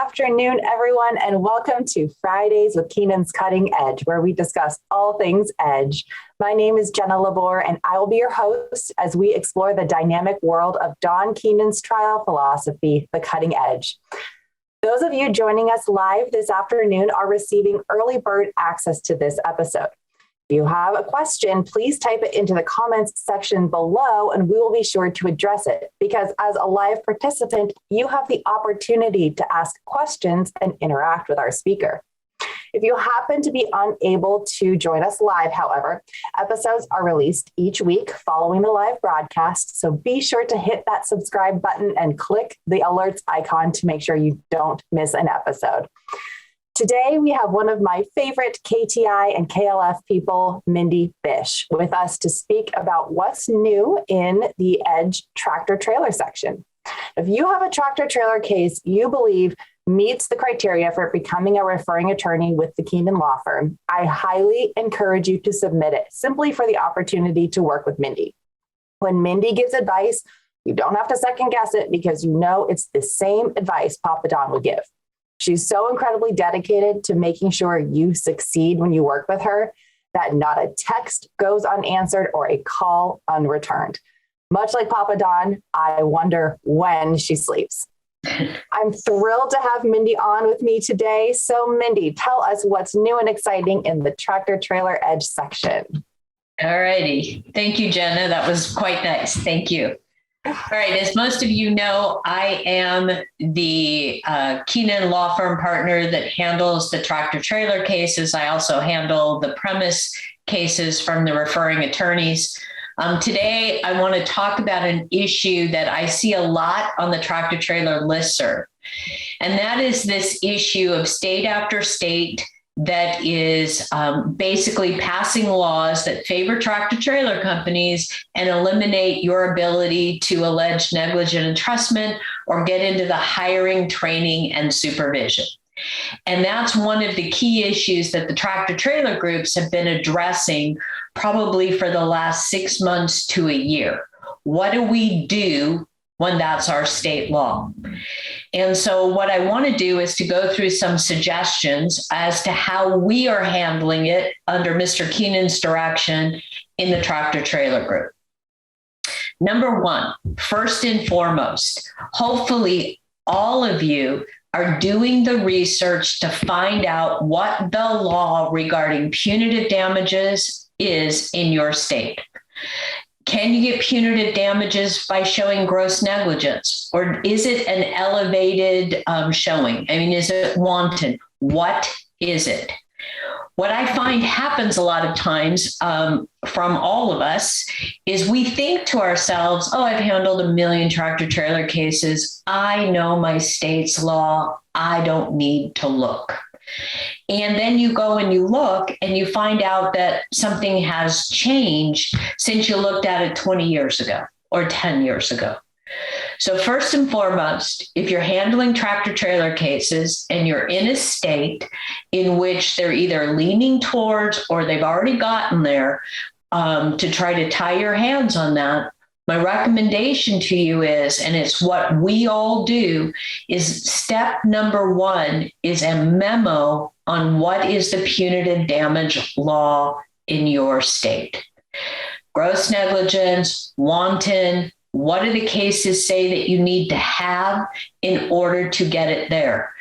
afternoon, everyone, and welcome to Fridays with Keenan's Cutting Edge, where we discuss all things edge. My name is Jenna Labor, and I will be your host as we explore the dynamic world of Don Keenan's trial philosophy, the cutting edge. Those of you joining us live this afternoon are receiving early bird access to this episode. If you have a question, please type it into the comments section below and we will be sure to address it, because as a live participant, you have the opportunity to ask questions and interact with our speaker. If you happen to be unable to join us live, however, episodes are released each week following the live broadcast, so be sure to hit that subscribe button and click the alerts icon to make sure you don't miss an episode. Today, we have one of my favorite KTI and KLF people, Mindy Bish, with us to speak about what's new in the Edge tractor trailer section. If you have a tractor trailer case you believe meets the criteria for becoming a referring attorney with the Keenan Law Firm, I highly encourage you to submit it simply for the opportunity to work with Mindy. When Mindy gives advice, you don't have to second guess it because you know it's the same advice Papa Don would give. She's so incredibly dedicated to making sure you succeed when you work with her that not a text goes unanswered or a call unreturned. Much like Papa Don, I wonder when she sleeps. I'm thrilled to have Mindy on with me today. So Mindy, tell us what's new and exciting in the Tractor Trailer Edge section. All righty. Thank you, Jenna. That was quite nice. Thank you. All right. As most of you know, I am the Keenan Law Firm partner that handles the tractor trailer cases. I also handle the premise cases from the referring attorneys. Today, I want to talk about an issue that I see a lot on the tractor trailer listserv, and that is this issue of state after state that is basically passing laws that favor tractor trailer companies and eliminate your ability to allege negligent entrustment or get into the hiring, training, and supervision. And that's one of the key issues that the tractor trailer groups have been addressing probably for the last 6 months to a year. What do we do when that's our state law? And so what I want to do is to go through some suggestions as to how we are handling it under Mr. Keenan's direction in the tractor trailer group. Number one, first and foremost, hopefully all of you are doing the research to find out what the law regarding punitive damages is in your state. Can you get punitive damages by showing gross negligence? Or is it an elevated showing? I mean, is it wanton? What is it? What I find happens a lot of times from all of us is we think to ourselves, oh, I've handled 1 million tractor trailer cases. I know my state's law. I don't need to look. And then you go and you look and you find out that something has changed since you looked at it 20 years ago or 10 years ago. So first and foremost, if you're handling tractor trailer cases and you're in a state in which they're either leaning towards or they've already gotten there to try to tie your hands on that, my recommendation to you is, and it's what we all do, is step number one is a memo on what is the punitive damage law in your state. Gross negligence, wanton, what do the cases say that you need to have in order to get it there?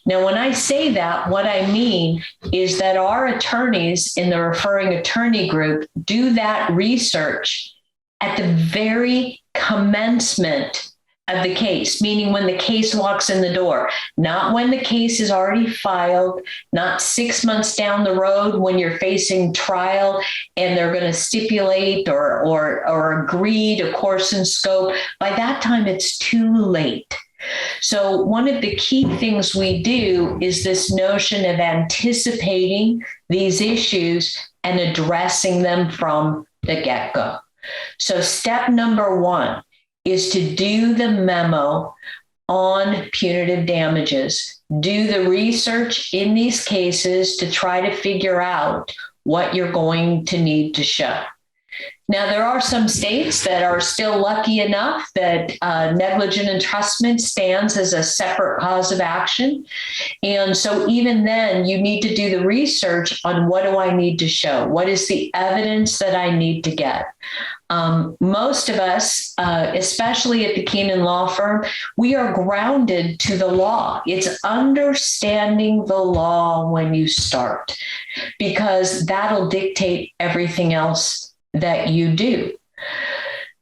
Now, when I say that, what I mean is that our attorneys in the referring attorney group do that research at the very commencement of the case, meaning when the case walks in the door, not when the case is already filed, not 6 months down the road when you're facing trial and they're going to stipulate or agree to course and scope. By that time, it's too late. So one of the key things we do is this notion of anticipating these issues and addressing them from the get-go. So step number one is to do the memo on punitive damages. Do the research in these cases to try to figure out what you're going to need to show. Now, there are some states that are still lucky enough that negligent entrustment stands as a separate cause of action. And so even then, you need to do the research on what do I need to show? What is the evidence that I need to get? Most of us, especially at the Keenan Law Firm, we are grounded to the law. It's understanding the law when you start, because that'll dictate everything else that you do.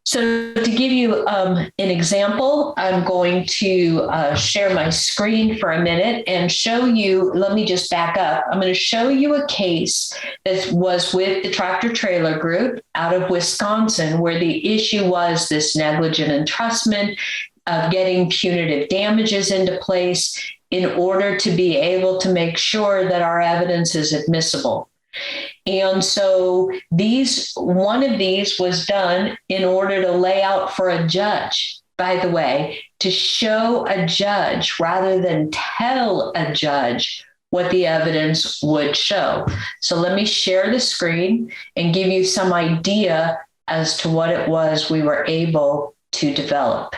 So to give you an example, I'm going to share my screen for a minute and show you, let me just back up. I'm going to show you a case that was with the tractor trailer group out of Wisconsin, where the issue was this negligent entrustment of getting punitive damages into place in order to be able to make sure that our evidence is admissible. And so one of these was done in order to lay out for a judge, by the way, to show a judge rather than tell a judge what the evidence would show. So let me share the screen and give you some idea as to what it was we were able to develop.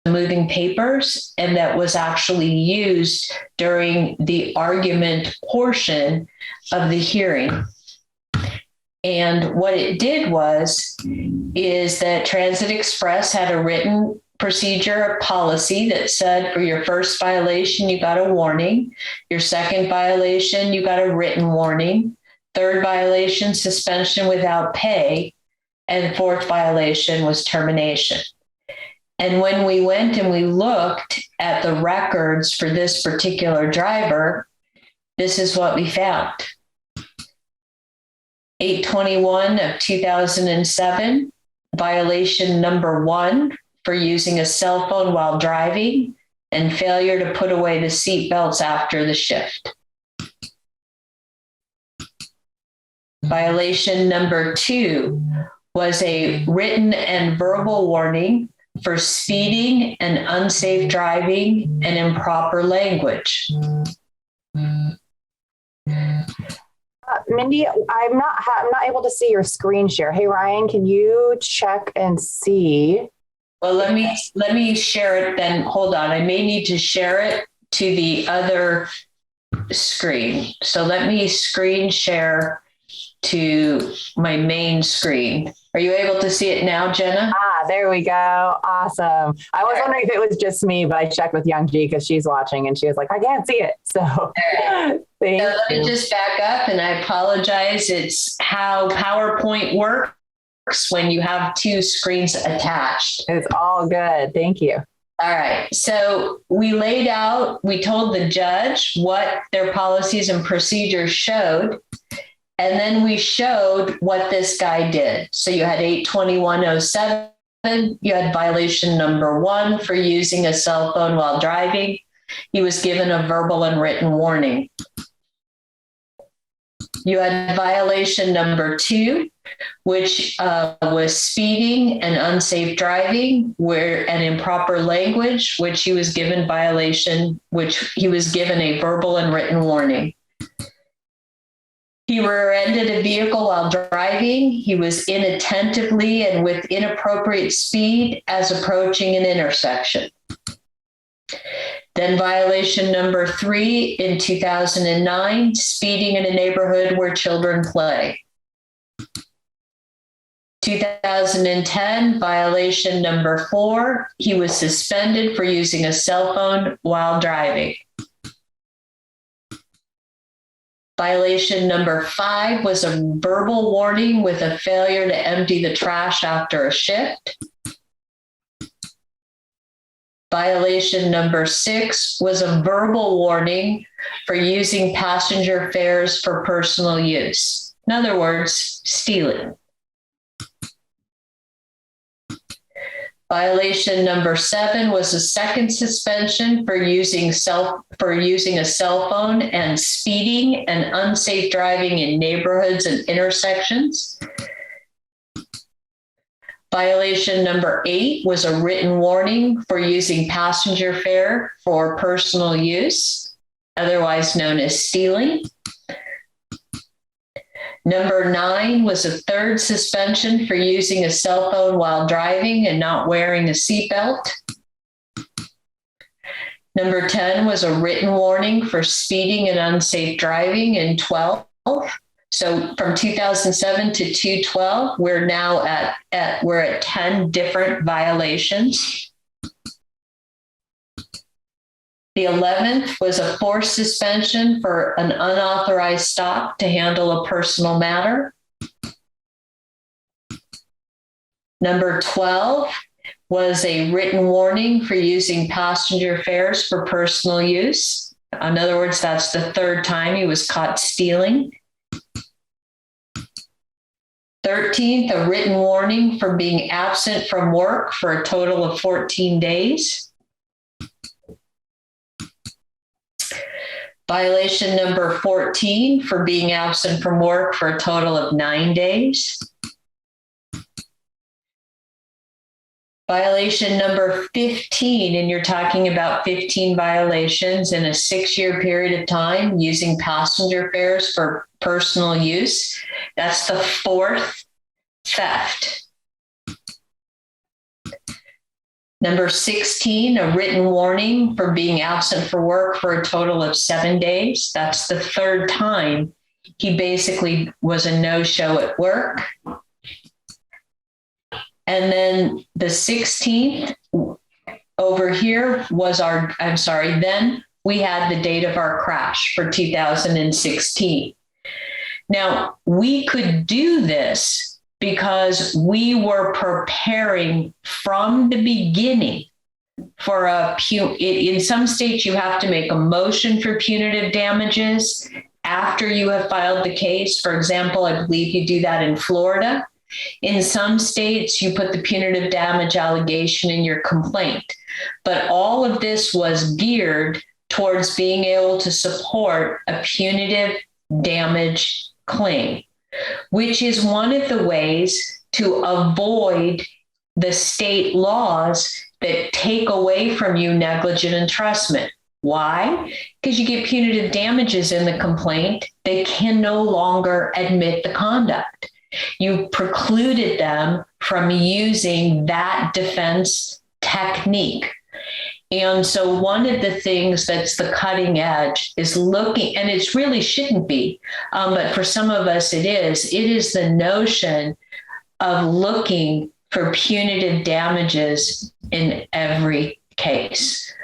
Moving papers, and that was actually used during the argument portion of the hearing. And what it did is that Transit Express had a written procedure policy that said for your first violation, you got a warning. Your second violation, you got a written warning. Third violation, suspension without pay. And fourth violation was termination. And when we went and we looked at the records for this particular driver, this is what we found. 821 of 2007, violation number 1 for using a cell phone while driving and failure to put away the seat belts after the shift. Violation number 2 was a written and verbal warning for speeding and unsafe driving and improper language. Mindy, I'm not able to see your screen share. Hey, Ryan, can you check and see? Well, let me share it then. Hold on. I may need to share it to the other screen. So let me screen share to my main screen. Are you able to see it now, Jenna? There we go. Awesome. I was wondering if it was just me, but I checked with Young G because she's watching and she was like, I can't see it. So let me just back up, and I apologize. It's how PowerPoint works when you have two screens attached. It's all good. Thank you. All right. So we told the judge what their policies and procedures showed. And then we showed what this guy did. So you had 82107, you had violation number 1 for using a cell phone while driving. He was given a verbal and written warning. You had violation number 2, which was speeding and unsafe driving, and improper language, which he was given a verbal and written warning. He rear-ended a vehicle while driving. He was inattentively and with inappropriate speed as approaching an intersection. Then violation number 3 in 2009, speeding in a neighborhood where children play. 2010, violation number 4, he was suspended for using a cell phone while driving. Violation number 5 was a verbal warning with a failure to empty the trash after a shift. Violation number 6 was a verbal warning for using passenger fares for personal use. In other words, stealing. Violation number 7 was a second suspension for using a cell phone and speeding and unsafe driving in neighborhoods and intersections. Violation number 8 was a written warning for using passenger fare for personal use, otherwise known as stealing. Number 9 was a third suspension for using a cell phone while driving and not wearing a seatbelt. Number 10 was a written warning for speeding and unsafe driving in 12. So from 2007 to 2012, we're now at 10 different violations. The 11th was a forced suspension for an unauthorized stop to handle a personal matter. Number 12 was a written warning for using passenger fares for personal use. In other words, that's the third time he was caught stealing. 13th, a written warning for being absent from work for a total of 14 days. Violation number 14 for being absent from work for a total of 9 days. Violation number 15, and you're talking about 15 violations in a 6-year period of time using passenger fares for personal use. That's the 4th theft. Number 16, a written warning for being absent for work for a total of 7 days. That's the 3rd time he basically was a no-show at work. And then the 16th over here was then we had the date of our crash for 2016. Now, we could do this because we were preparing from the beginning for in some states, you have to make a motion for punitive damages after you have filed the case. For example, I believe you do that in Florida. In some states, you put the punitive damage allegation in your complaint. But all of this was geared towards being able to support a punitive damage claim, which is one of the ways to avoid the state laws that take away from you negligent entrustment. Why? Because you get punitive damages in the complaint, they can no longer admit the conduct. You precluded them from using that defense technique. And so one of the things that's the cutting edge is looking, and it really shouldn't be, but for some of us it is the notion of looking for punitive damages in every case.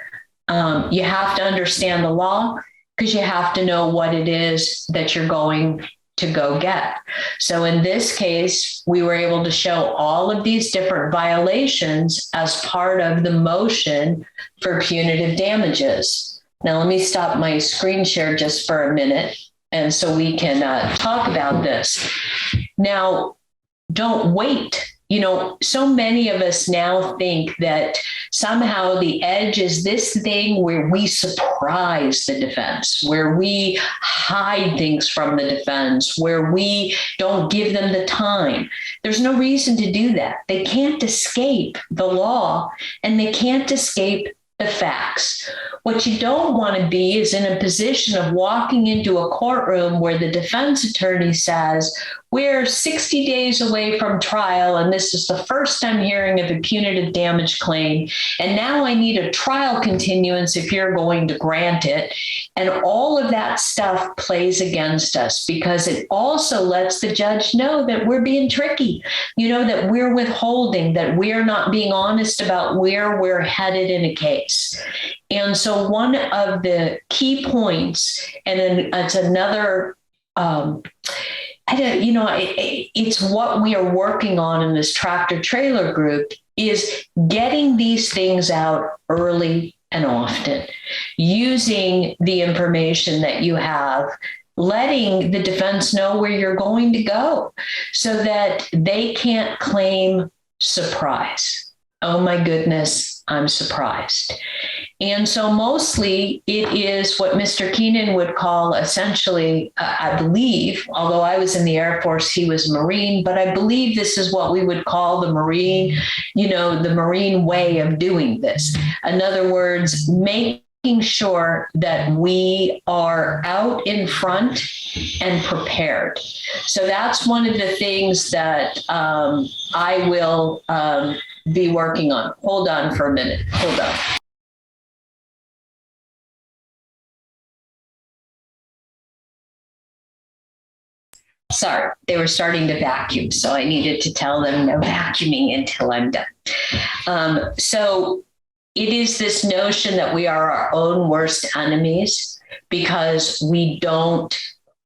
You have to understand the law because you have to know what it is that you're going to go get. So in this case, we were able to show all of these different violations as part of the motion for punitive damages. Now, let me stop my screen share just for a minute, and so we can talk about this. Now, don't wait. You know, so many of us now think that somehow the edge is this thing where we surprise the defense, where we hide things from the defense, where we don't give them the time. There's no reason to do that. They can't escape the law and they can't escape the facts. What you don't want to be is in a position of walking into a courtroom where the defense attorney says, we're 60 days away from trial, and this is the first I'm hearing of a punitive damage claim. And now I need a trial continuance if you're going to grant it. And all of that stuff plays against us because it also lets the judge know that we're being tricky, that we're withholding, that we're not being honest about where we're headed in a case. And so one of the key points, and then it's another, it's what we are working on in this tractor trailer group is getting these things out early and often, using the information that you have, letting the defense know where you're going to go so that they can't claim surprise. oh my goodness, I'm surprised. And so mostly it is what Mr. Keenan would call essentially, I believe, although I was in the Air Force, he was a Marine, but I believe this is what we would call the Marine, the Marine way of doing this. In other words, making sure that we are out in front and prepared. So that's one of the things that I will be working on. Hold on for a minute. Hold on. Sorry, they were starting to vacuum, so I needed to tell them no vacuuming until I'm done. So it is this notion that we are our own worst enemies because we don't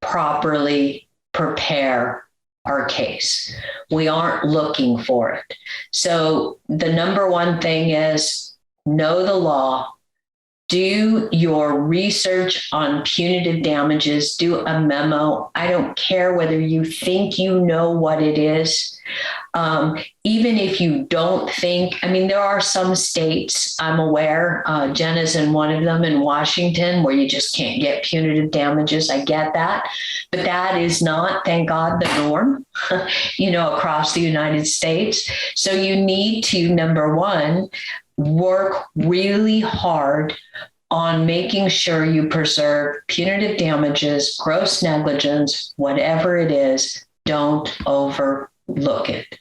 properly prepare our case. We aren't looking for it. So the number one thing is know the law. Do your research on punitive damages, do a memo. I don't care whether you think you know what it is. Even if you don't think, there are some states I'm aware, Jenna's in one of them in Washington, where you just can't get punitive damages. I get that, but that is not, thank God, the norm, across the United States. So you need to, number one, work really hard on making sure you preserve punitive damages, gross negligence, whatever it is, don't overlook it.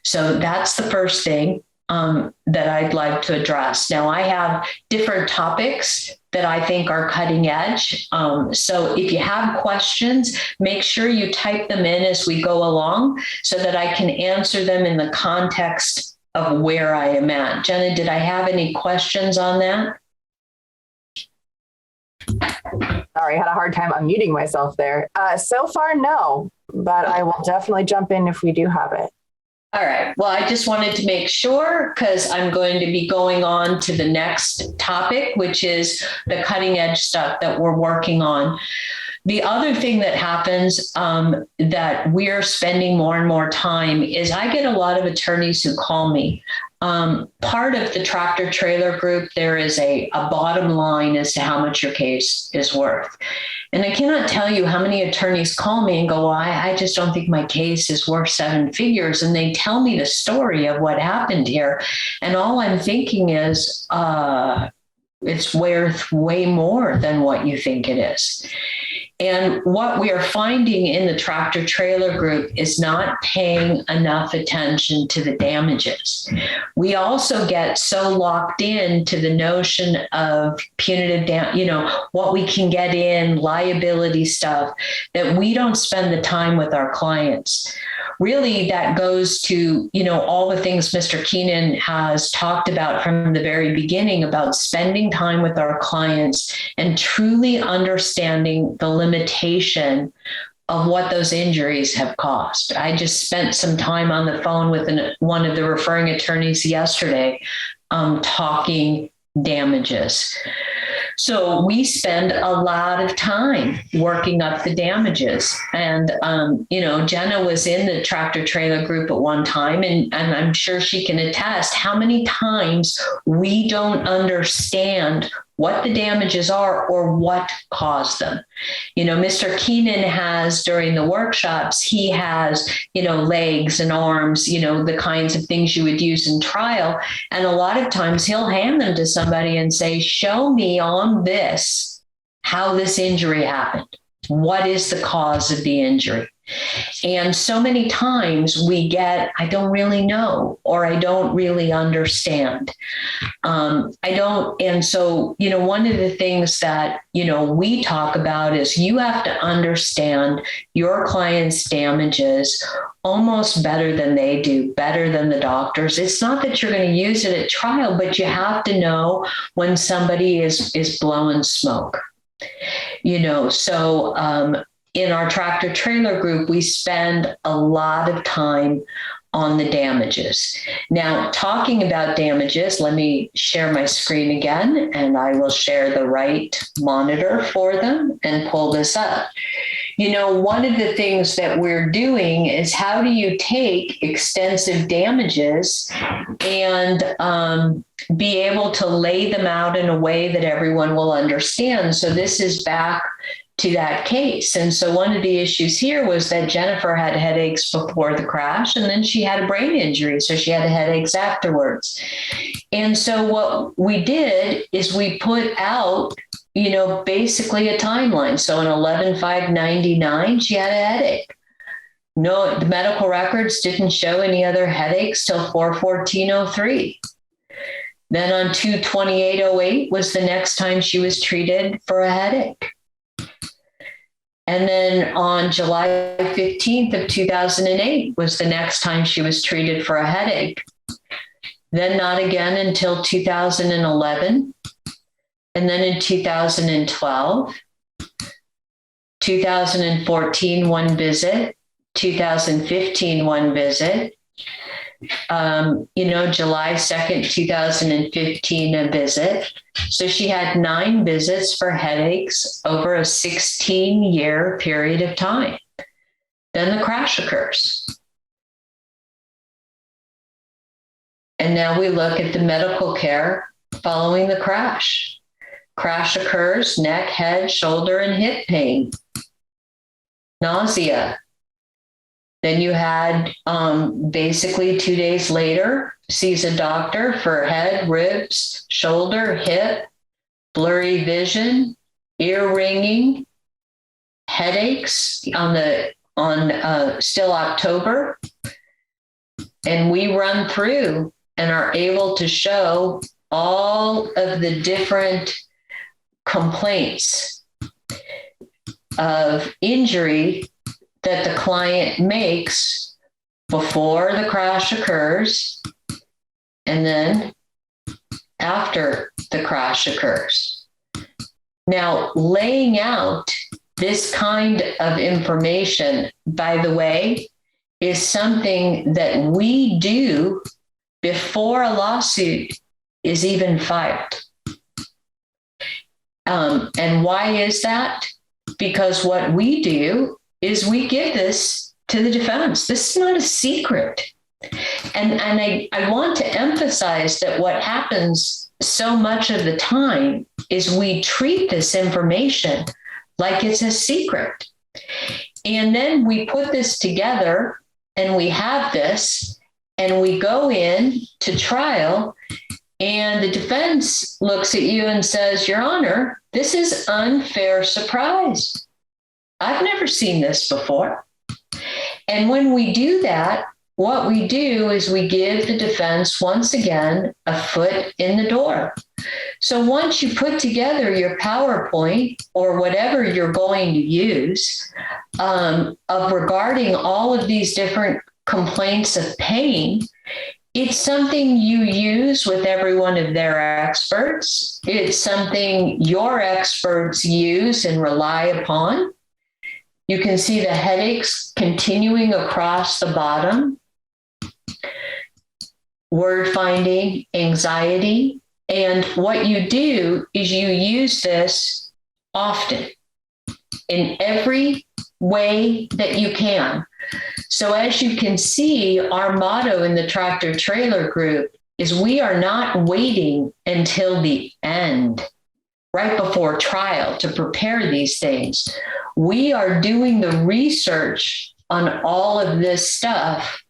So that's the first thing that I'd like to address. Now, I have different topics that I think are cutting edge. So if you have questions, make sure you type them in as we go along so that I can answer them in the context of where I am at. Jenna, did I have any questions on that? Sorry, I had a hard time unmuting myself there. So far, no, but I will definitely jump in if we do have it. All right. Well, I just wanted to make sure because I'm going to be going on to the next topic, which is the cutting edge stuff that we're working on. The other thing that happens that we're spending more and more time is I get a lot of attorneys who call me. Part of the tractor trailer group, there is a bottom line as to how much your case is worth. And I cannot tell you how many attorneys call me and go, well, I just don't think my case is worth 7 figures. And they tell me the story of what happened here. And all I'm thinking is, it's worth way more than what you think it is. And what we are finding in the tractor trailer group is not paying enough attention to the damages. We also get so locked in to the notion of punitive, what we can get in, liability stuff, that we don't spend the time with our clients. Really, that goes to, all the things Mr. Keenan has talked about from the very beginning about spending time with our clients and truly understanding the limitation of what those injuries have caused. I just spent some time on the phone with one of the referring attorneys yesterday talking damages. So we spend a lot of time working up the damages. And, Jenna was in the tractor trailer group at one time, and I'm sure she can attest how many times we don't understand what the damages are or what caused them. Mr. Keenan has, during the workshops, he has, legs and arms, the kinds of things you would use in trial. And a lot of times he'll hand them to somebody and say, show me on this how this injury happened. What is the cause of the injury? And so many times we get, I don't really know, or I don't really understand. And so, one of the things that, we talk about is you have to understand your client's damages almost better than they do, better than the doctors. It's not that you're going to use it at trial, but you have to know when somebody is blowing smoke, so, in our tractor trailer group, we spend a lot of time on the damages. Now, talking about damages, let me share my screen again, and I will share the right monitor for them and pull this up. One of the things that we're doing is how do you take extensive damages and be able to lay them out in a way that everyone will understand. So this is back to that case. And so one of the issues here was that Jennifer had headaches before the crash, and then she had a brain injury. So she had headaches afterwards. And so what we did is we put out, basically a timeline. So in 11/5/99, she had a headache. No, the medical records didn't show any other headaches till 4/14/03. Then on 2/28/08 was the next time she was treated for a headache. And then on July 15th of 2008 was the next time she was treated for a headache. Then not again until 2011. And then in 2012, 2014, one visit, 2015, one visit, July 2nd, 2015, a visit. So she had 9 visits for headaches over a 16-year period of time. Then the crash occurs. And now we look at the medical care following the crash. Crash occurs, neck, head, shoulder, and hip pain, nausea. Then you had basically 2 days later, sees a doctor for head, ribs, shoulder, hip, blurry vision, ear ringing, headaches on still October. And we run through and are able to show all of the different complaints of injury that the client makes before the crash occurs and then after the crash occurs. Now, laying out this kind of information, by the way, is something that we do before a lawsuit is even filed. And why is that? Because what we do is we give this to the defense. This is not a secret. And I want to emphasize that what happens so much of the time is we treat this information like it's a secret. And then we put this together and we have this and we go in to trial and the defense looks at you and says, Your Honor, this is unfair surprise. I've never seen this before. And when we do that, what we do is we give the defense, once again, a foot in the door. So once you put together your PowerPoint or whatever you're going to use of regarding all of these different complaints of pain, it's something you use with every one of their experts. It's something your experts use and rely upon. You can see the headaches continuing across the bottom, word finding, anxiety. And what you do is you use this often in every way that you can. So as you can see, our motto in the tractor trailer group is we are not waiting until the end, right before trial, to prepare these things. We are doing the research on all of this stuff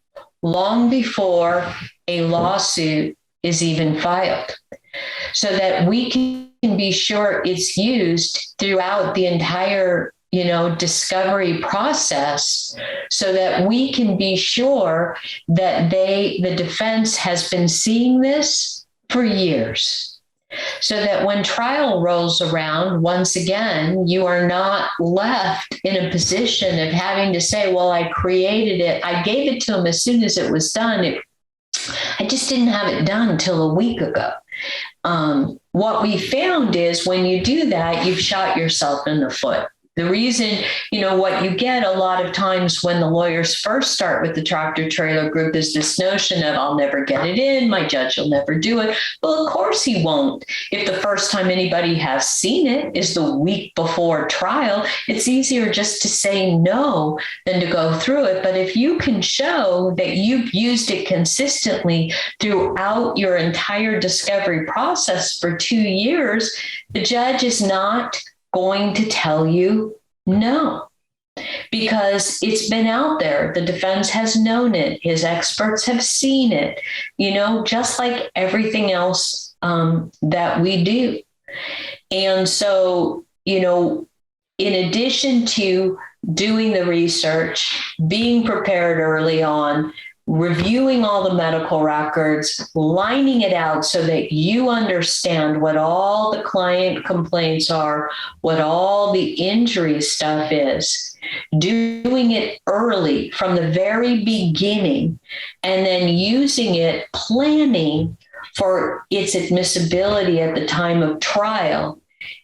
long before a lawsuit is even filed, so that we can be sure it's used throughout the entire, discovery process, so that we can be sure that the defense has been seeing this for years. So that when trial rolls around, once again, you are not left in a position of having to say, well, I created it. I gave it to them as soon as it was done. I just didn't have it done until a week ago. What we found is when you do that, you've shot yourself in the foot. The reason, what you get a lot of times when the lawyers first start with the tractor trailer group is this notion of, I'll never get it in, my judge will never do it. Well, of course he won't. If the first time anybody has seen it is the week before trial, it's easier just to say no than to go through it. But if you can show that you've used it consistently throughout your entire discovery process for 2 years, the judge is not going to tell you no, because it's been out there. The defense has known it. His experts have seen it, just like everything else that we do. And so, in addition to doing the research, being prepared early on, reviewing all the medical records, lining it out so that you understand what all the client complaints are, what all the injury stuff is, doing it early from the very beginning, and then using it, planning for its admissibility at the time of trial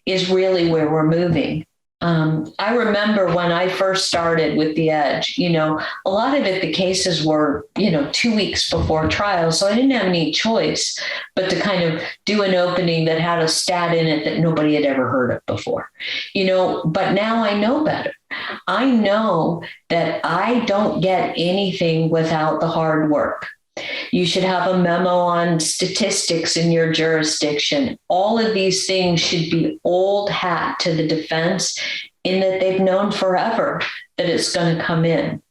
is really where we're moving. I remember when I first started with the Edge, a lot of it, the cases were, 2 weeks before trial. So I didn't have any choice but to kind of do an opening that had a stat in it that nobody had ever heard of before, but now I know better. I know that I don't get anything without the hard work. You should have a memo on statistics in your jurisdiction. All of these things should be old hat to the defense in that they've known forever that it's going to come in.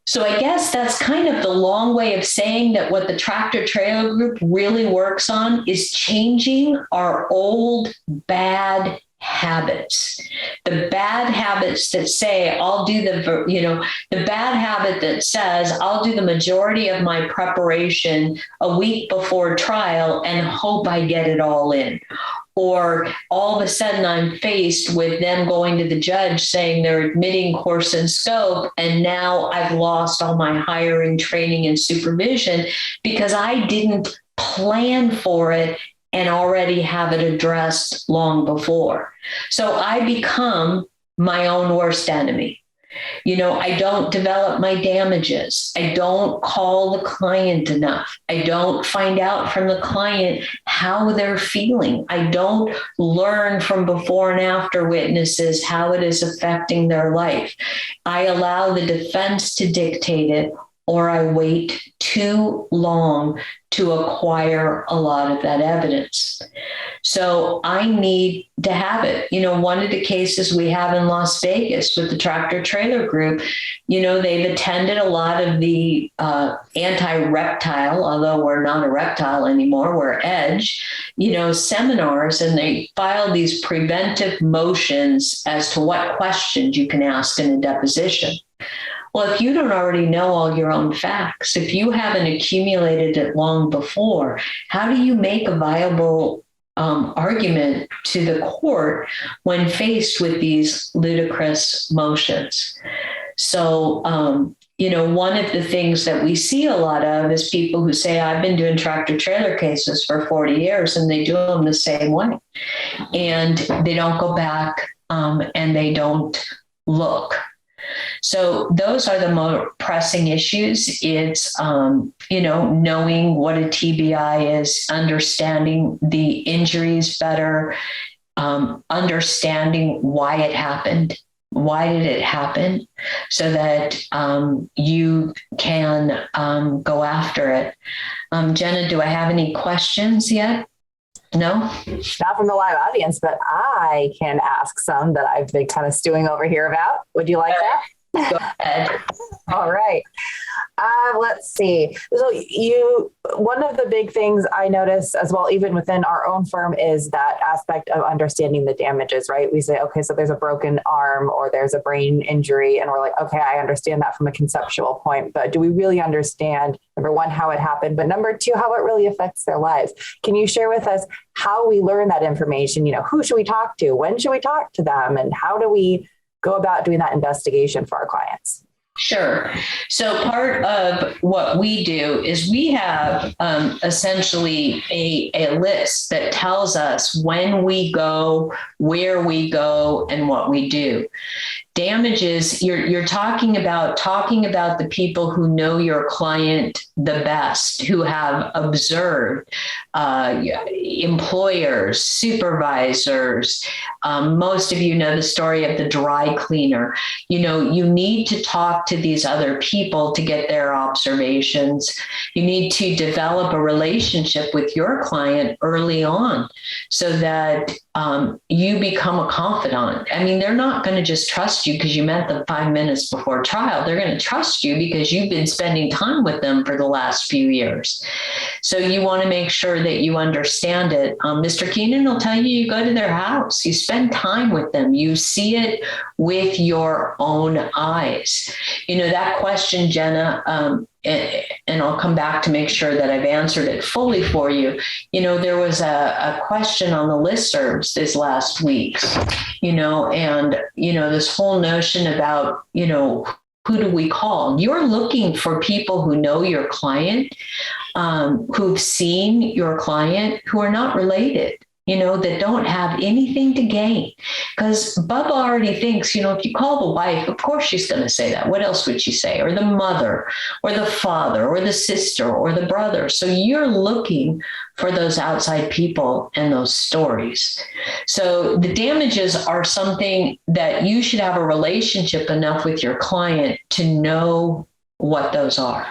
So I guess that's kind of the long way of saying that what the tractor trailer group really works on is changing our old bad habits. The bad habits that say, the bad habit that says, I'll do the majority of my preparation a week before trial and hope I get it all in. Or all of a sudden I'm faced with them going to the judge saying they're admitting course and scope, and now I've lost all my hiring, training, and supervision because I didn't plan for it and already have it addressed long before. So I become my own worst enemy. I don't develop my damages. I don't call the client enough. I don't find out from the client how they're feeling. I don't learn from before and after witnesses how it is affecting their life. I allow the defense to dictate it, or I wait too long to acquire a lot of that evidence. So I need to have it. One of the cases we have in Las Vegas with the tractor trailer group, they've attended a lot of the anti-reptile, although we're not a reptile anymore, we're Edge, seminars, and they file these preventive motions as to what questions you can ask in a deposition. Well, if you don't already know all your own facts, if you haven't accumulated it long before, how do you make a viable argument to the court when faced with these ludicrous motions? So, one of the things that we see a lot of is people who say, I've been doing tractor trailer cases for 40 years, and they do them the same way. And they don't go back and they don't look. So those are the more pressing issues. It's, knowing what a TBI is, understanding the injuries better, understanding why it happened. Why did it happen? So that you can go after it. Jenna, do I have any questions yet? No? Not from the live audience, but I can ask some that I've been kind of stewing over here about. Would you like that? Go ahead. All right. Let's see. So one of the big things I notice as well, even within our own firm, is that aspect of understanding the damages, right? We say, okay, so there's a broken arm or there's a brain injury. And we're like, okay, I understand that from a conceptual point, but do we really understand, number one, how it happened, but number two, how it really affects their lives? Can you share with us how we learn that information? Who should we talk to? When should we talk to them? And how do we go about doing that investigation for our clients? Sure. So part of what we do is we have essentially a list that tells us when we go, where we go, and what we do. Damages, you're talking about the people who know your client the best, who have observed employers, supervisors. Most of you know the story of the dry cleaner. You need to talk to these other people to get their observations. You need to develop a relationship with your client early on so that you become a confidant. I mean, they're not going to just trust you because you met them 5 minutes before trial. They're going to trust you because you've been spending time with them for the last few years. So you want to make sure that you understand it. Mr. Keenan will tell you, you go to their house, you spend time with them, you see it with your own eyes. That question, Jenna, and I'll come back to make sure that I've answered it fully for you. There was a question on the listservs this last week, and this whole notion about, who do we call? You're looking for people who know your client, who've seen your client, who are not related, that don't have anything to gain. Because Bubba already thinks, if you call the wife, of course she's going to say that. What else would she say? Or the mother, or the father, or the sister, or the brother. So you're looking for those outside people and those stories. So the damages are something that you should have a relationship enough with your client to know what those are,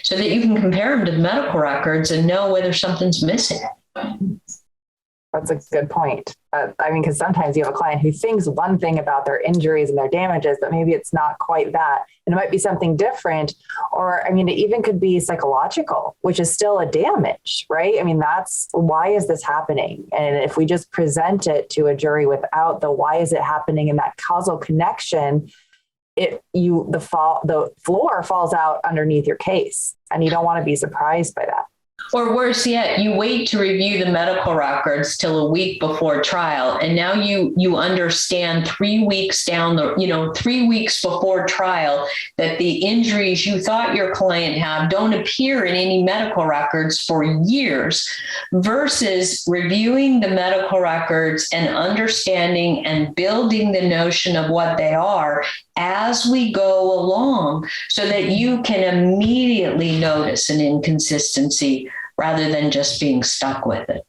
so that you can compare them to the medical records and know whether something's missing. That's a good point. Because sometimes you have a client who thinks one thing about their injuries and their damages, but maybe it's not quite that. And it might be something different. Or, it even could be psychological, which is still a damage, right? That's why is this happening? And if we just present it to a jury without the why is it happening and that causal connection, the floor falls out underneath your case. And you don't want to be surprised by that. Or worse yet, you wait to review the medical records till a week before trial. And now you understand 3 weeks 3 weeks before trial that the injuries you thought your client had don't appear in any medical records for years, versus reviewing the medical records and understanding and building the notion of what they are as we go along, so that you can immediately notice an inconsistency rather than just being stuck with it.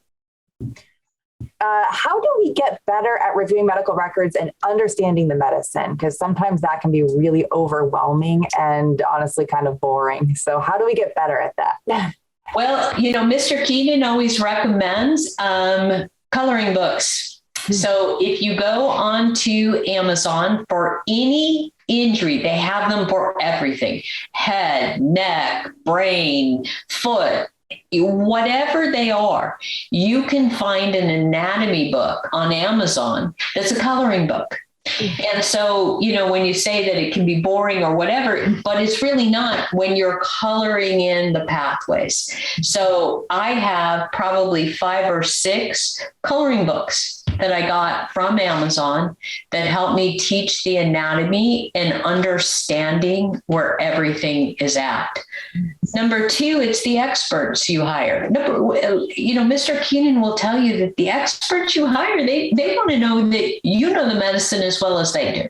How do we get better at reviewing medical records and understanding the medicine? Because sometimes that can be really overwhelming and honestly kind of boring. So how do we get better at that? Well, Mr. Keenan always recommends coloring books. So if you go onto Amazon for any injury, they have them for everything: head, neck, brain, foot, whatever they are. You can find an anatomy book on Amazon that's a coloring book. And so, when you say that it can be boring or whatever, but it's really not when you're coloring in the pathways. So I have probably 5 or 6 coloring books that I got from Amazon that help me teach the anatomy and understanding where everything is at. Number 2, it's the experts you hire. Mr. Keenan will tell you that the experts you hire, they want to know that you know the medicine as well as they do.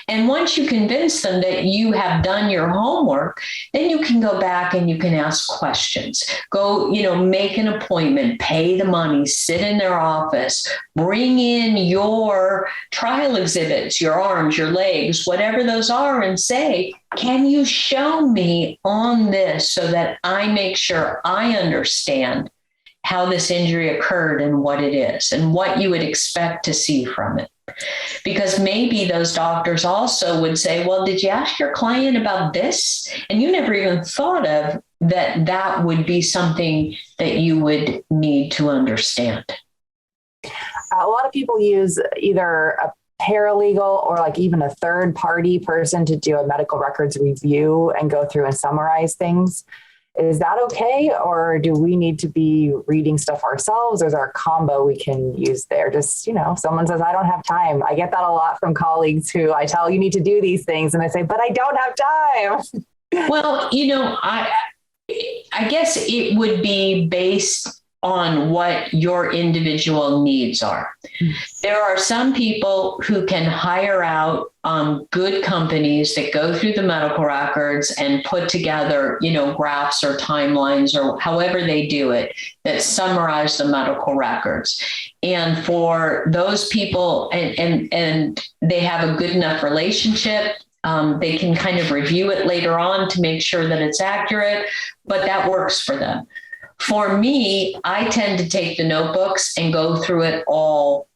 And once you convince them that you have done your homework, then you can go back and you can ask questions. Go, make an appointment, pay the money, sit in their office, bring in your trial exhibits, your arms, your legs, whatever those are, and say, can you show me on this so that I make sure I understand how this injury occurred and what it is and what you would expect to see from it? Because maybe those doctors also would say, well, did you ask your client about this? And you never even thought of that would be something that you would need to understand. A lot of people use either a paralegal or even a third party person to do a medical records review and go through and summarize things. Is that okay? Or do we need to be reading stuff ourselves? Or is there a combo we can use there? Just, someone says, I don't have time. I get that a lot from colleagues who I tell you need to do these things. And I say, but I don't have time. Well, I guess it would be based on what your individual needs are. There are some people who can hire out good companies that go through the medical records and put together, graphs or timelines or however they do it that summarize the medical records. And for those people, and they have a good enough relationship, they can kind of review it later on to make sure that it's accurate, but that works for them. For me, I tend to take the notebooks and go through it all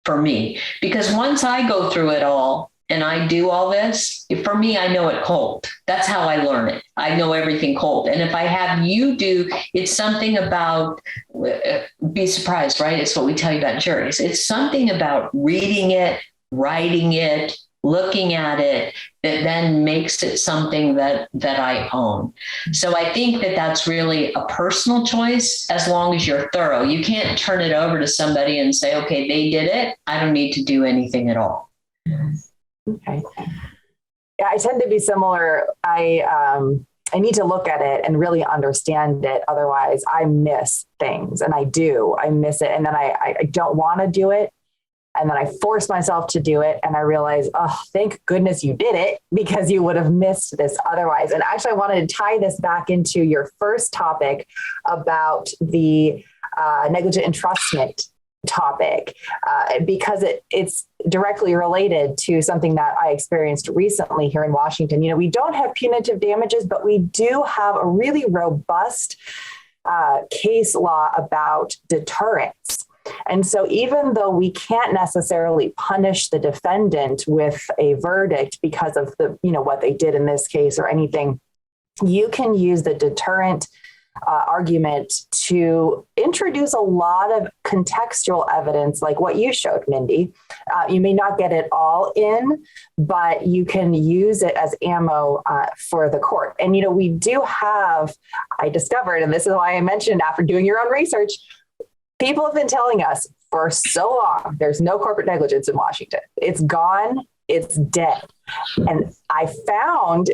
for me, because once I go through it all and I do all this, for me, I know it cold. That's how I learn it. I know everything cold. And if I have you do, it's something about, be surprised, right? It's what we tell you about juries. It's something about reading it, writing it, looking at it, that then makes it something that I own. So I think that that's really a personal choice, as long as you're thorough. You can't turn it over to somebody and say, okay, they did it, I don't need to do anything at all. Okay. Yeah, I tend to be similar. I need to look at it and really understand it. Otherwise I miss things, and I miss it. And then I don't want to do it. And then I force myself to do it. And I realize, oh, thank goodness you did it, because you would have missed this otherwise. And actually, I wanted to tie this back into your first topic about the negligent entrustment topic, because it's directly related to something that I experienced recently here in Washington. We don't have punitive damages, but we do have a really robust case law about deterrence. And so even though we can't necessarily punish the defendant with a verdict because of what they did in this case or anything, you can use the deterrent argument to introduce a lot of contextual evidence, like what you showed, Mindy. You may not get it all in, but you can use it as ammo for the court. And, we do have, I discovered, and this is why I mentioned after doing your own research, people have been telling us for so long, there's no corporate negligence in Washington. It's gone. It's dead. And I found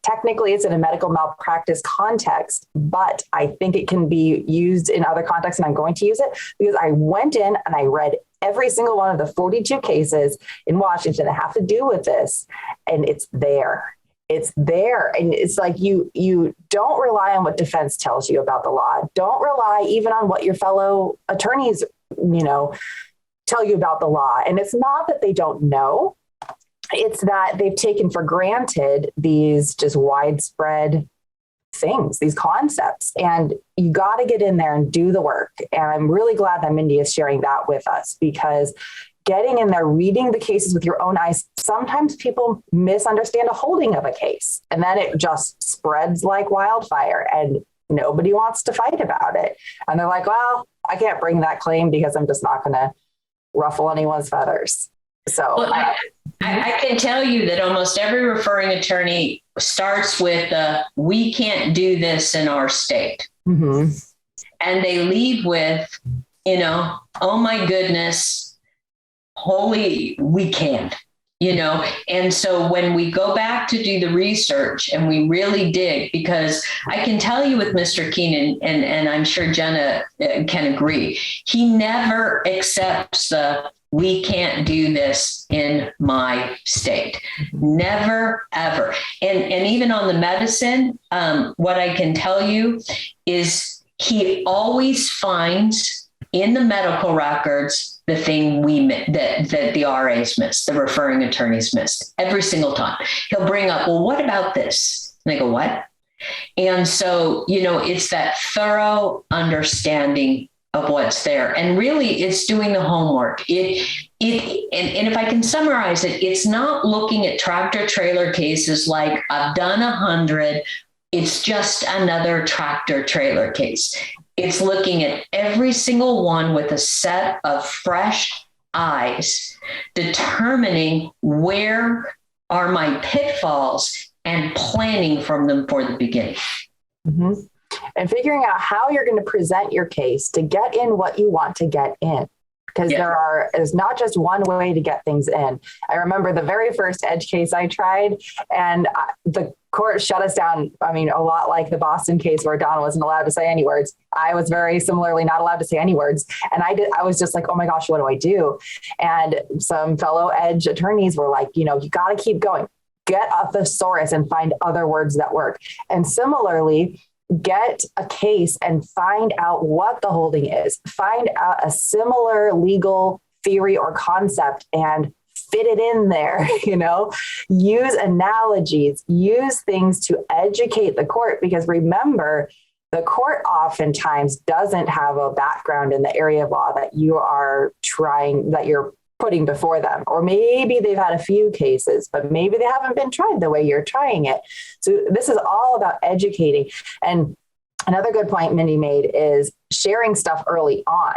technically it's in a medical malpractice context, but I think it can be used in other contexts, and I'm going to use it because I went in and I read every single one of the 42 cases in Washington that have to do with this, and it's there. It's there. And it's like you don't rely on what defense tells you about the law. Don't rely even on what your fellow attorneys, tell you about the law. And it's not that they don't know. It's that they've taken for granted these just widespread things, these concepts. And you got to get in there and do the work. And I'm really glad that Mindy is sharing that with us, because getting in there, reading the cases with your own eyes, sometimes people misunderstand a holding of a case, and then it just spreads like wildfire and nobody wants to fight about it. And they're like, well, I can't bring that claim because I'm just not going to ruffle anyone's feathers. So well, I can tell you that almost every referring attorney starts with we can't do this in our state. Mm-hmm. And they leave with, oh my goodness, holy, we can, and so when we go back to do the research and we really dig, because I can tell you with Mr. Keenan, and I'm sure Jenna can agree, he never accepts we can't do this in my state. Never, ever. And even on the medicine, what I can tell you is he always finds in the medical records the thing that the RAs missed, the referring attorneys missed every single time. He'll bring up, well, what about this? And they go, what? And so, it's that thorough understanding of what's there. And really it's doing the homework. And if I can summarize it, it's not looking at tractor trailer cases like I've done 100. It's just another tractor trailer case. It's looking at every single one with a set of fresh eyes, determining where are my pitfalls and planning from them for the beginning. hmm And figuring out how you're going to present your case to get in what you want to get in. Because there's not just one way to get things in. I remember the very first edge case I tried, and the court shut us down. I mean, a lot like the Boston case where Don wasn't allowed to say any words. I was very similarly not allowed to say any words. And I was just like, oh my gosh, what do I do? And some fellow edge attorneys were like, you got to keep going. Get a thesaurus and find other words that work. And similarly, get a case and find out what the holding is, find out a similar legal theory or concept and fit it in there, use analogies, use things to educate the court, because remember, the court oftentimes doesn't have a background in the area of law that you're putting before them. Or maybe they've had a few cases, but maybe they haven't been tried the way you're trying it. So this is all about educating. And another good point Mindy made is sharing stuff early on,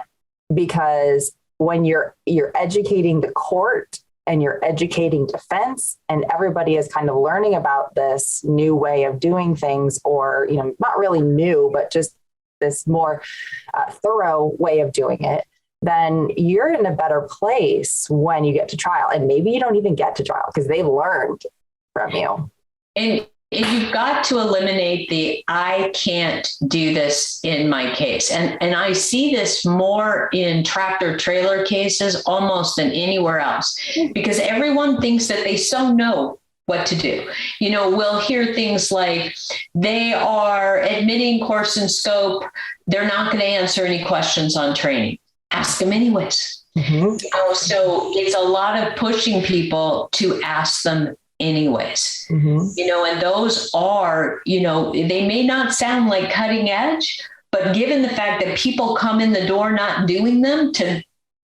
because when you're educating the court and you're educating defense and everybody is kind of learning about this new way of doing things, or, not really new, but just this more thorough way of doing it, then you're in a better place when you get to trial. And maybe you don't even get to trial because they've learned from you. And you've got to eliminate the, I can't do this in my case. And I see this more in tractor trailer cases almost than anywhere else, because everyone thinks that they so know what to do. We'll hear things like they are admitting course and scope. They're not going to answer any questions on training. Ask them anyways. Mm-hmm. So it's a lot of pushing people to ask them anyways, and those are, they may not sound like cutting edge, but given the fact that people come in the door not doing them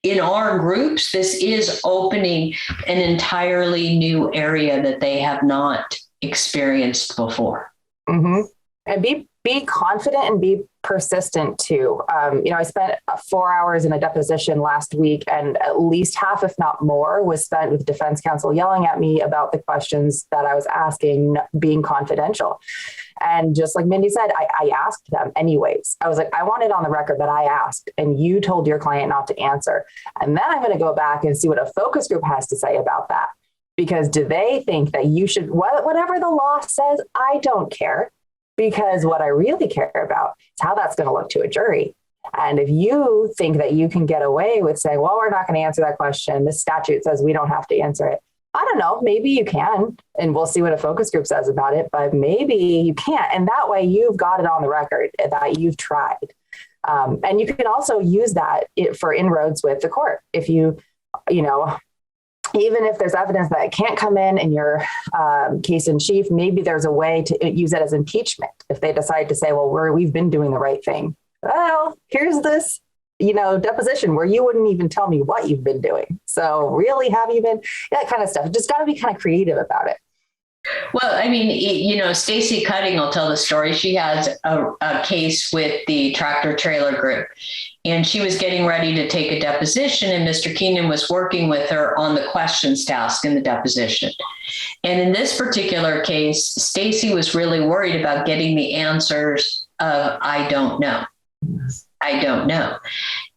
in our groups, this is opening an entirely new area that they have not experienced before. Mm-hmm. And be confident and be persistent too. I spent 4 hours in a deposition last week, and at least half, if not more, was spent with defense counsel yelling at me about the questions that I was asking being confidential. And just like Mindy said, I asked them anyways. I was like, I want it on the record that I asked and you told your client not to answer. And then I'm going to go back and see what a focus group has to say about that. Because do they think that you should, whatever the law says, I don't care. Because what I really care about is how that's going to look to a jury. And if you think that you can get away with saying, well, we're not going to answer that question, this statute says we don't have to answer it. I don't know, maybe you can, and we'll see what a focus group says about it, but maybe you can't. And that way you've got it on the record that you've tried. And you can also use that for inroads with the court. If even if there's evidence that it can't come in your case in chief, maybe there's a way to use it as impeachment. If they decide to say, well, we've been doing the right thing. Well, here's this, deposition where you wouldn't even tell me what you've been doing. So really, have you been? That kind of stuff. Just got to be kind of creative about it. Well, I mean, Stacy Cutting will tell the story. She has a case with the tractor trailer group, and she was getting ready to take a deposition, and Mr. Keenan was working with her on the questions to ask in the deposition. And in this particular case, Stacy was really worried about getting the answers of, I don't know. I don't know,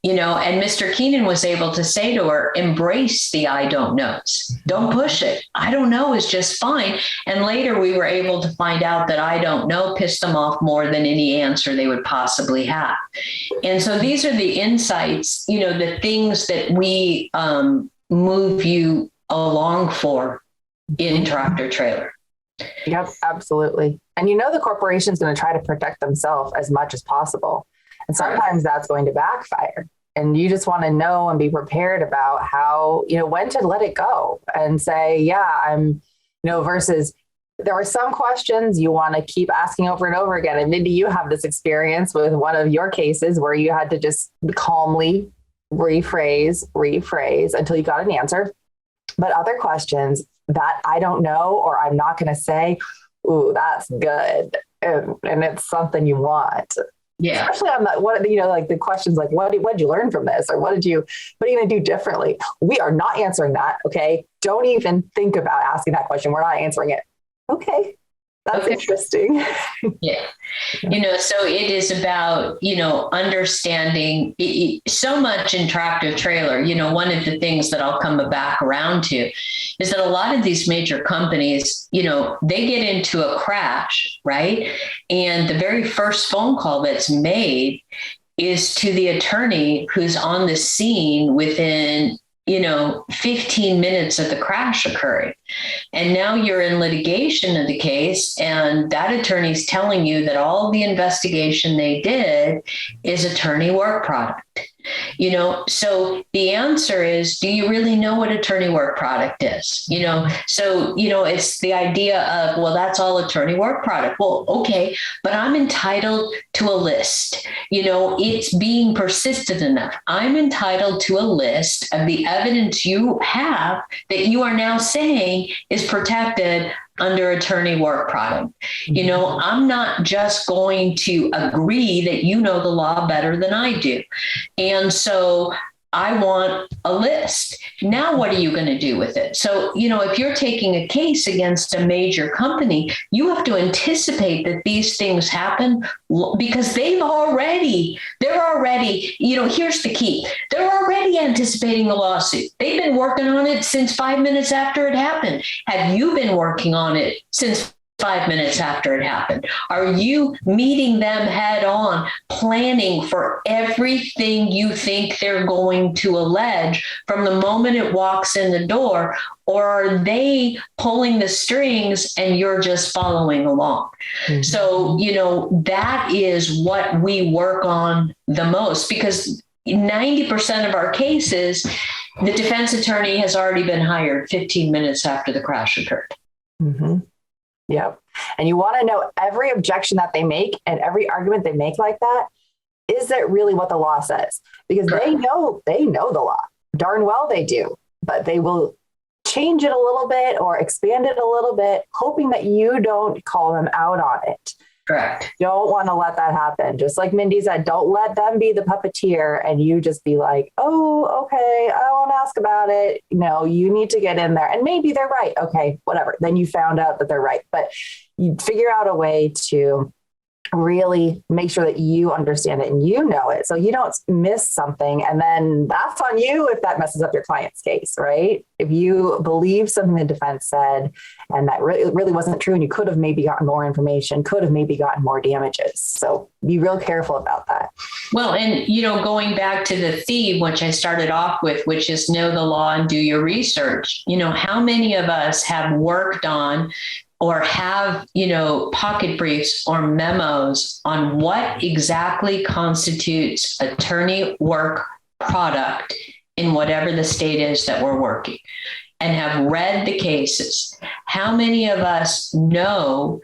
and Mr. Keenan was able to say to her, embrace the I don't knows. Don't push it. I don't know is just fine. And later we were able to find out that I don't know pissed them off more than any answer they would possibly have. And so these are the insights, the things that we move you along for in tractor trailer. Yep, absolutely. And the corporation's going to try to protect themselves as much as possible. And sometimes that's going to backfire. And you just want to know and be prepared about how, when to let it go and say, yeah, I'm, versus there are some questions you want to keep asking over and over again. And Mindy, you have this experience with one of your cases where you had to just calmly rephrase until you got an answer. But other questions that I don't know, or I'm not going to say, ooh, that's good. And it's something you want. Yeah. Especially on that, like the questions like, what did you learn from this? Or what are you going to do differently? We are not answering that. Okay. Don't even think about asking that question. We're not answering it. Okay. That's interesting. Yeah. So it is about, understanding so much in tractor trailer. One of the things that I'll come back around to is that a lot of these major companies, they get into a crash, right? And the very first phone call that's made is to the attorney who's on the scene within 15 minutes of the crash occurring. And now you're in litigation of the case, and that attorney's telling you that all the investigation they did is attorney work product. So the answer is, do you really know what attorney work product is? So it's the idea of, well, that's all attorney work product. Well, okay, but I'm entitled to a list. It's being persistent enough. I'm entitled to a list of the evidence you have that you are now saying is protected under attorney work product. I'm not just going to agree that you know the law better than I do. And so I want a list. Now, what are you going to do with it? So, if you're taking a case against a major company, you have to anticipate that these things happen because they're already, here's the key. They're already anticipating the lawsuit. They've been working on it since 5 minutes after it happened. Have you been working on it since 5 minutes after it happened? Are you meeting them head on, planning for everything you think they're going to allege from the moment it walks in the door? Or are they pulling the strings and you're just following along? Mm-hmm. So, that is what we work on the most, because 90% of our cases, the defense attorney has already been hired 15 minutes after the crash occurred. Mm-hmm. Yep. And you want to know every objection that they make and every argument they make like that. Is it really what the law says? Because they know the law darn well they do, but they will change it a little bit or expand it a little bit, hoping that you don't call them out on it. Correct. Don't want to let that happen. Just like Mindy said, don't let them be the puppeteer and you just be like, oh, okay, I won't ask about it. You need to get in there and maybe they're right. Okay, whatever. Then you found out that they're right, but you figure out a way to really make sure that you understand it and you know it so you don't miss something. And then that's on you if that messes up your client's case, right? If you believe something the defense said and that really wasn't true and you could have maybe gotten more information, could have maybe gotten more damages. So be real careful about that. Well, and, going back to the theme, which I started off with, which is know the law and do your research. How many of us have worked on or have, pocket briefs or memos on what exactly constitutes attorney work product in whatever the state is that we're working, and have read the cases? How many of us know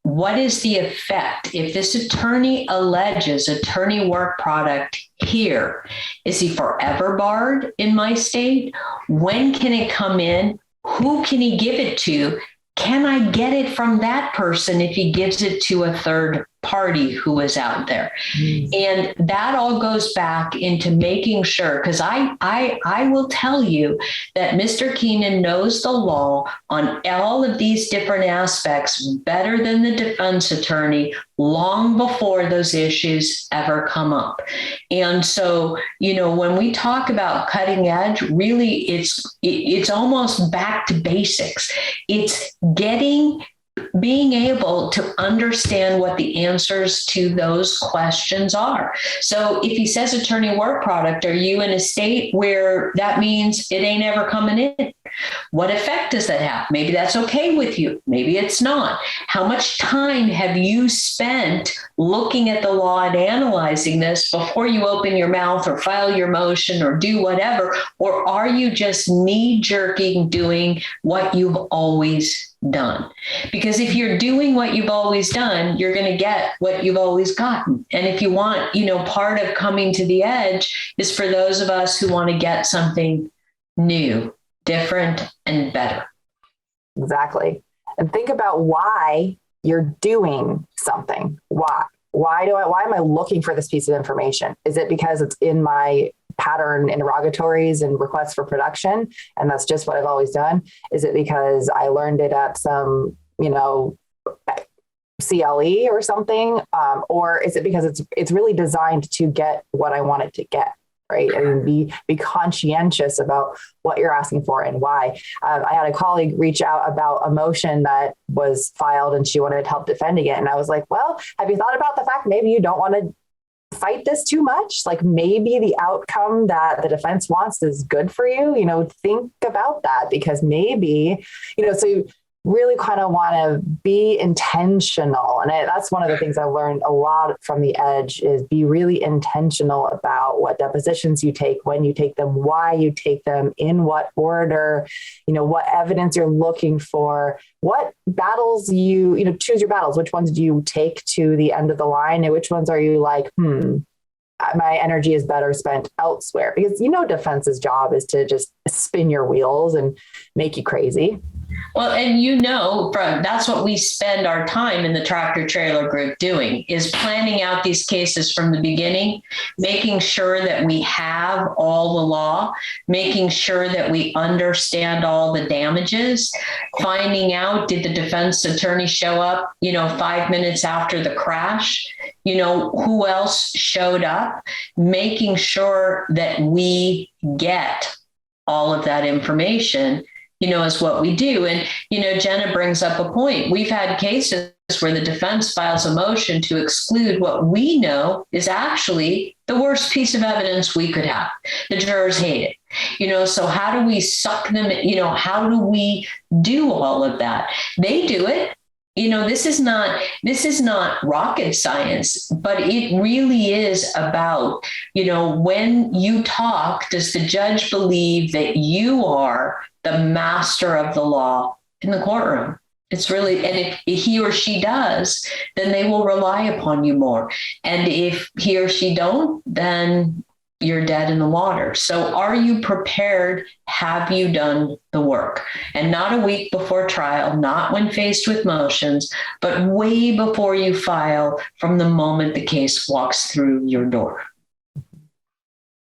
what is the effect if this attorney alleges attorney work product here? Is he forever barred in my state? When can it come in? Who can he give it to? Can I get it from that person if he gives it to a third party who is out there? And that all goes back into making sure, because I will tell you that Mr. Keenan knows the law on all of these different aspects better than the defense attorney long before those issues ever come up. And so, when we talk about cutting edge, really it's almost back to basics. It's being able to understand what the answers to those questions are. So if he says attorney work product, are you in a state where that means it ain't ever coming in? What effect does that have? Maybe that's okay with you. Maybe it's not. How much time have you spent looking at the law and analyzing this before you open your mouth or file your motion or do whatever? Or are you just knee-jerking doing what you've always done? Because if you're doing what you've always done, you're going to get what you've always gotten. And if you want, part of coming to the edge is for those of us who want to get something new, different, and better. Exactly. And think about why you're doing something. Why am I looking for this piece of information? Is it because it's in my pattern interrogatories and requests for production, and that's just what I've always done? Is it because I learned it at some, CLE or something? Or is it because it's really designed to get what I want it to get? Right. And be conscientious about what you're asking for and why. I had a colleague reach out about a motion that was filed and she wanted help defending it. And I was like, well, have you thought about the fact maybe you don't want to fight this too much? Like maybe the outcome that the defense wants is good for you. Think about that, because maybe, so you really kind of want to be intentional. And that's one of the things I learned a lot from the Edge is be really intentional about what depositions you take, when you take them, why you take them, in what order, what evidence you're looking for, what battles you choose your battles, which ones do you take to the end of the line, and which ones are you like, my energy is better spent elsewhere, because defense's job is to just spin your wheels and make you crazy. Well, and that's what we spend our time in the tractor trailer group doing, is planning out these cases from the beginning, making sure that we have all the law, making sure that we understand all the damages, finding out, did the defense attorney show up, 5 minutes after the crash? Who else showed up? Making sure that we get all of that information, is what we do. And, Jenna brings up a point. We've had cases where the defense files a motion to exclude what we know is actually the worst piece of evidence we could have. The jurors hate it. So how do we suck them? How do we do all of that? They do it. This is not rocket science, but it really is about, when you talk, does the judge believe that you are the master of the law in the courtroom? It's really, and if he or she does, then they will rely upon you more. And if he or she don't, then you're dead in the water. So are you prepared? Have you done the work? And not a week before trial, not when faced with motions, but way before you file, from the moment the case walks through your door.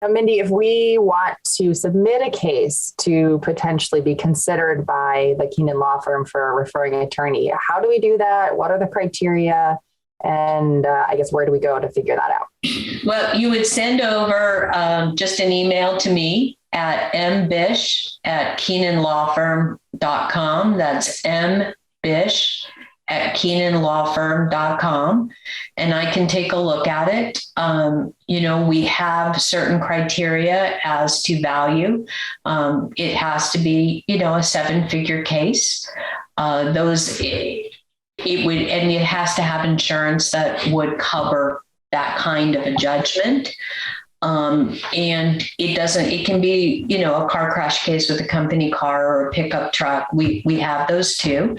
Now, Mindy, if we want to submit a case to potentially be considered by the Keenan Law Firm for a referring attorney, how do we do that? What are the criteria? And I guess, where do we go to figure that out? Well, you would send over just an email to me at mbish@keenanlawfirm.com. That's mbish@keenanlawfirm.com. And I can take a look at it. We have certain criteria as to value. It has to be, a 7-figure case. It has to have insurance that would cover that kind of a judgment. And it can be, a car crash case with a company car or a pickup truck. We have those too.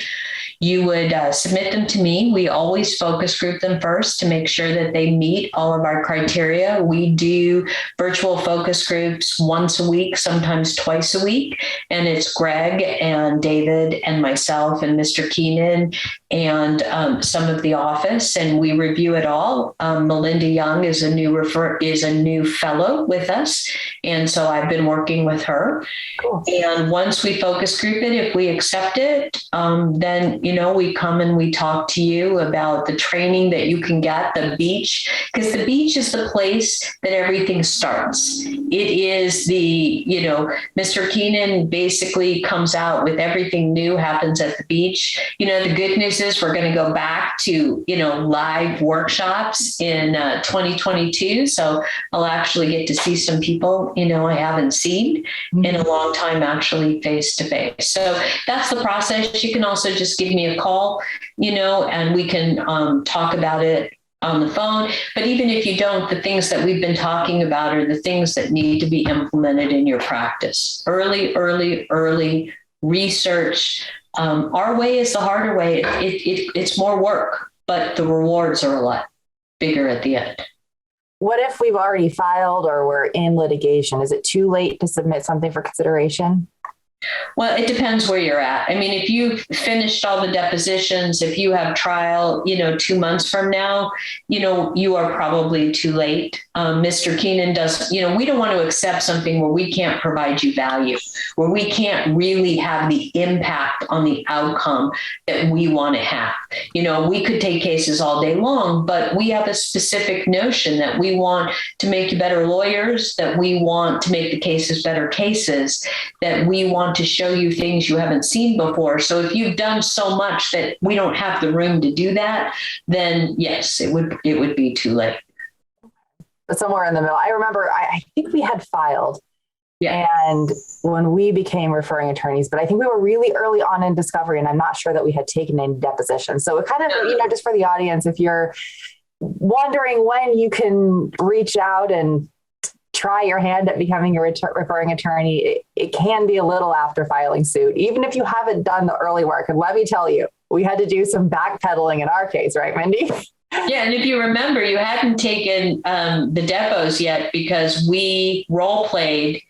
You would submit them to me. We always focus group them first to make sure that they meet all of our criteria. We do virtual focus groups once a week, sometimes twice a week. And it's Greg and David and myself and Mr. Keenan and some of the office, and we review it all. Melinda Young is a new fellow with us. And so I've been working with her. Cool. And once we focus group it, if we accept it, then, we come and we talk to you about the training that you can get, the beach, because the beach is the place that everything starts. It is Mr. Keenan basically comes out with everything new happens at the beach. The good news is we're going to go back to, live workshops in 2022. So I'll actually get to see some people, I haven't seen in a long time, actually face to face. So that's the process. You can also just give me a call, and we can talk about it on the phone. But even if you don't, the things that we've been talking about are the things that need to be implemented in your practice. Early research. Our way is the harder way. It's more work, but the rewards are a lot bigger at the end. What if we've already filed or we're in litigation? Is it too late to submit something for consideration? Well, it depends where you're at. I mean, if you've finished all the depositions, if you have trial, 2 months from now, you are probably too late. Mr. Keenan does, we don't want to accept something where we can't provide you value, where we can't really have the impact on the outcome that we want to have. We could take cases all day long, but we have a specific notion that we want to make you better lawyers, that we want to make the cases better cases, that we want to show you things you haven't seen before. So if you've done so much that we don't have the room to do that, then yes, it would be too late. But somewhere in the middle, I remember, I think we had filed. Yeah. And when we became referring attorneys, but I think we were really early on in discovery, and I'm not sure that we had taken any depositions. So it kind of, just for the audience, if you're wondering when you can reach out and try your hand at becoming a referring attorney, it can be a little after filing suit, even if you haven't done the early work. And let me tell you, we had to do some backpedaling in our case, right, Mindy? Yeah. And if you remember, you hadn't taken the depots yet because we role played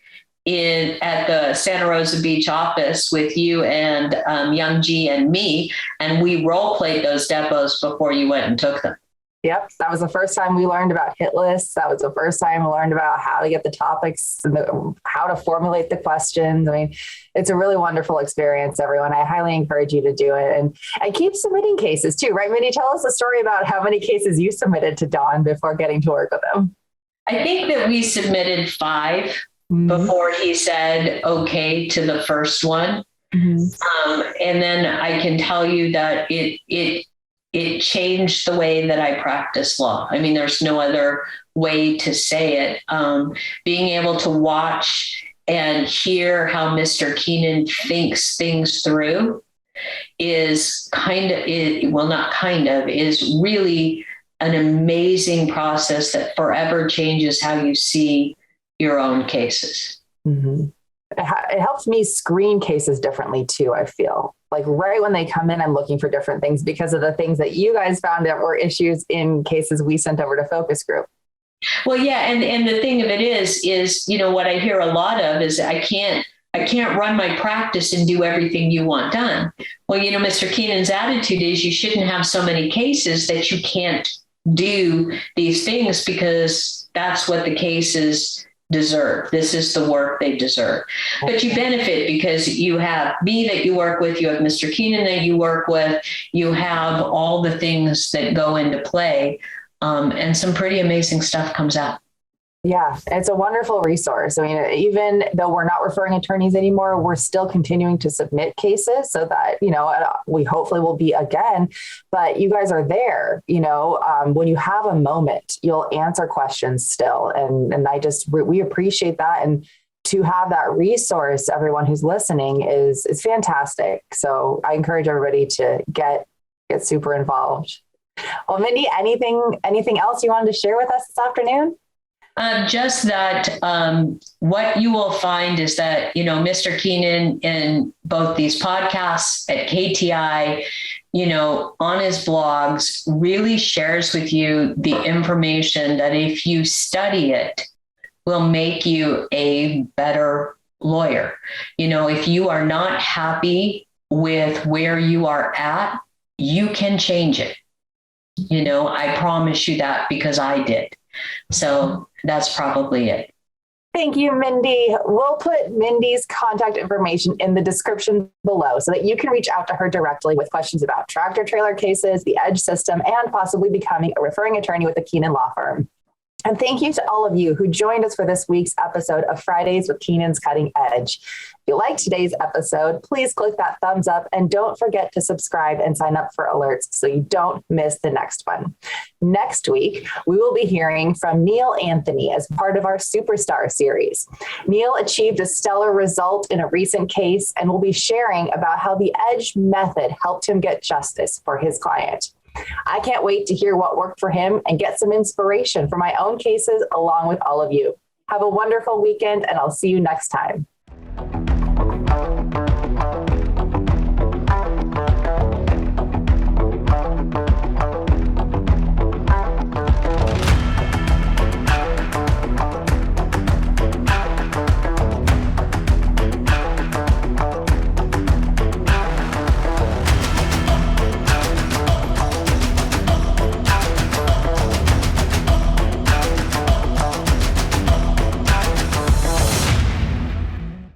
at the Santa Rosa Beach office with you and Young G and me. And we role played those depots before you went and took them. Yep. That was the first time we learned about hit lists. That was the first time we learned about how to get the topics, and how to formulate the questions. I mean, it's a really wonderful experience, everyone. I highly encourage you to do it and keep submitting cases too, right? Mindy, tell us a story about how many cases you submitted to Don before getting to work with him. I think that we submitted 5 before he said okay to the first one. And then I can tell you that it changed the way that I practice law. I mean, there's no other way to say it. Being able to watch and hear how Mr. Keenan thinks things through is is really an amazing process that forever changes how you see your own cases. It helps me screen cases differently too, I feel. Like right when they come in, I'm looking for different things because of the things that you guys found out were issues in cases we sent over to focus group. Well, yeah. And the thing of it is, what I hear a lot of is I can't run my practice and do everything you want done. Well, Mr. Keenan's attitude is you shouldn't have so many cases that you can't do these things because that's what the cases deserve. This is the work they deserve. But you benefit because you have me that you work with, you have Mr. Keenan that you work with, you have all the things that go into play, and some pretty amazing stuff comes out. Yeah, it's a wonderful resource. I mean, even though we're not referring attorneys anymore, we're still continuing to submit cases so that, we hopefully will be again, but you guys are there, when you have a moment, you'll answer questions still. And we appreciate that. And to have that resource, everyone who's listening is fantastic. So I encourage everybody to get super involved. Well, Mindy, anything else you wanted to share with us this afternoon? Just that what you will find is that, Mr. Keenan in both these podcasts at KTI, on his blogs really shares with you the information that if you study it will make you a better lawyer. If you are not happy with where you are at, you can change it. I promise you that because I did. So that's probably it. Thank you, Mindy. We'll put Mindy's contact information in the description below so that you can reach out to her directly with questions about tractor trailer cases, the EDGE system, and possibly becoming a referring attorney with the Keenan Law Firm. And thank you to all of you who joined us for this week's episode of Fridays with Keenan's Cutting Edge. If you liked today's episode, please click that thumbs up and don't forget to subscribe and sign up for alerts so you don't miss the next one. Next week, we will be hearing from Neil Anthony as part of our Superstar series. Neil achieved a stellar result in a recent case and will be sharing about how the EDGE method helped him get justice for his client. I can't wait to hear what worked for him and get some inspiration for my own cases along with all of you. Have a wonderful weekend, and I'll see you next time.